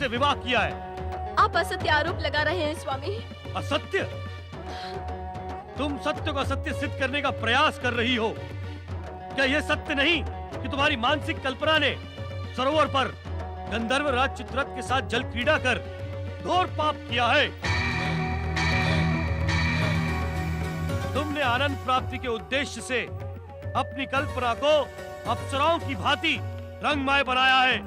से विवाह किया है। आप असत्य आरोप लगा रहे हैं स्वामी। असत्य? तुम सत्य को असत्य सिद्ध करने का प्रयास कर रही हो। क्या यह सत्य नहीं कि तुम्हारी मानसिक कल्पना ने सरोवर पर गंधर्व राज चित्ररथ के साथ जल क्रीड़ा कर घोर पाप किया है? तुमने आनंद प्राप्ति के उद्देश्य से अपनी कल्पना को अप्सराओं की भांति रंगमय बनाया है।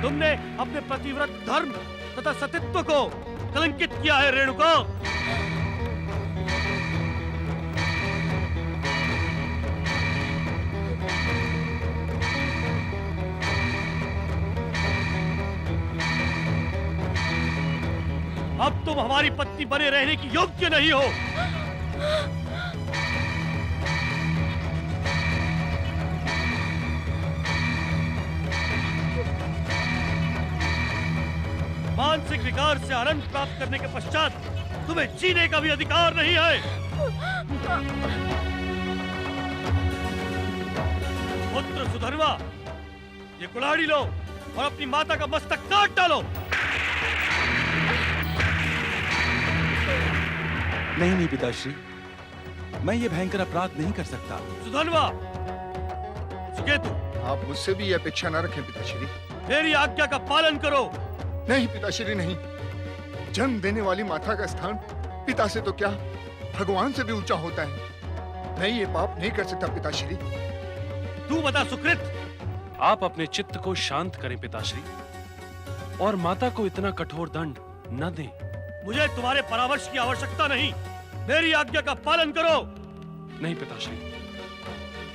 तुमने अपने पतिव्रत धर्म तथा सतीत्व को कलंकित किया है रेणुका। अब तुम हमारी पत्नी बने रहने की योग्य नहीं हो। मानसिक विकार से आनंद प्राप्त करने के पश्चात तुम्हें जीने का भी अधिकार नहीं है। पुत्र सुधर्मा, ये कुल्हाड़ी लो और अपनी माता का मस्तक काट डालो। नहीं पिताश्री, मैं ये भयंकर अपराध नहीं कर सकता। सुधर्मा, सुकेतु, आप मुझसे भी ये अपेक्षा न रखें पिताश्री। मेरी आज्ञा का पालन करो। नहीं पिताश्री नहीं। जन्म देने वाली माता का स्थान पिता से तो क्या भगवान से भी ऊंचा होता है। मैं ये पाप नहीं कर सकता पिताश्री। तू बता सुकृत। आप अपने चित्त को शांत करें पिताश्री, और माता को इतना कठोर दंड न दें। मुझे तुम्हारे परामर्श की आवश्यकता नहीं। मेरी आज्ञा का पालन करो। नहीं पिताश्री,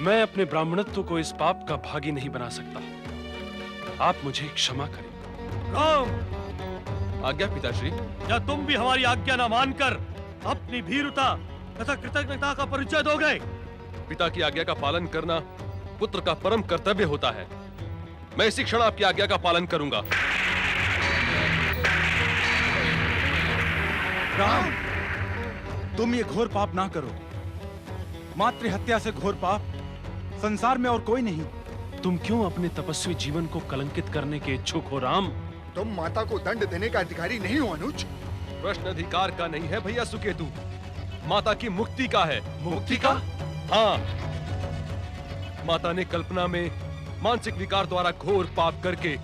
मैं अपने ब्राह्मणत्व को इस पाप का भागी नहीं बना सकता। आप मुझे क्षमा करें। राम, आज्ञा पिताश्री। क्या तुम भी हमारी आज्ञा न मानकर अपनी भीरुता तथा कृतज्ञता का परिचय दोगे? पिता की आज्ञा का पालन करना पुत्र का परम कर्तव्य होता है। मैं इसी क्षण आपकी आज्ञा का पालन करूंगा। राम, तुम ये घोर पाप ना करो। मातृ हत्या से घोर पाप संसार में और कोई नहीं। तुम क्यों अपने तपस्वी जीवन को कलंकित करने के इच्छुक हो राम? तुम माता को दंड देने का अधिकारी नहीं हो अनुज। प्रश्न अधिकार का नहीं है भैया सुकेतु, माता की मुक्ति का है। मुक्ति का? हाँ, माता ने कल्पना में मानसिक विकार द्वारा घोर पाप करके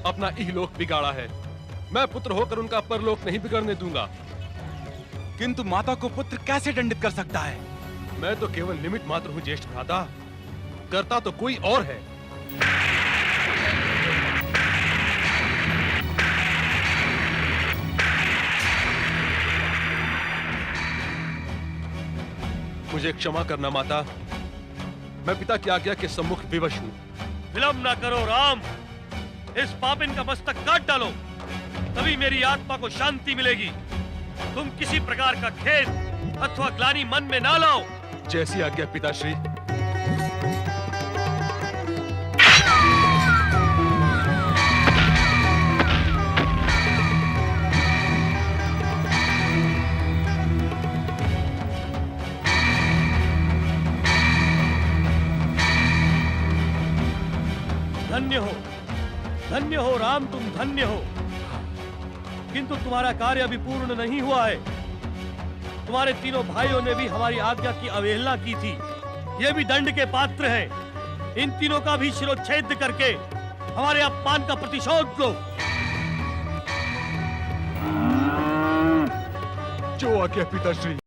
अपना इहलोक बिगाड़ा है। मैं पुत्र होकर उनका परलोक नहीं बिगड़ने दूंगा। किंतु माता को पुत्र कैसे दंडित कर सकता है? मैं तो केवल निमित्त मात्र हूँ ज्येष्ठ भ्राता, करता तो कोई और है। मुझे क्षमा करना माता, मैं पिता की आज्ञा के सम्मुख विवश हूँ। विलंब न करो राम, इस पापिन का मस्तक काट डालो, तभी मेरी आत्मा को शांति मिलेगी। तुम किसी प्रकार का खेद अथवा ग्लानि मन में ना लाओ। जैसी आज्ञा पिताश्री। धन्य हो राम, तुम धन्य हो। किंतु तुम्हारा कार्य अभी पूर्ण नहीं हुआ है। तुम्हारे तीनों भाइयों ने भी हमारी आज्ञा की अवहेलना की थी। ये भी दंड के पात्र हैं। इन तीनों का भी शिरोच्छेद करके हमारे अपमान का प्रतिशोध लो। जो आज्ञा पिताश्री।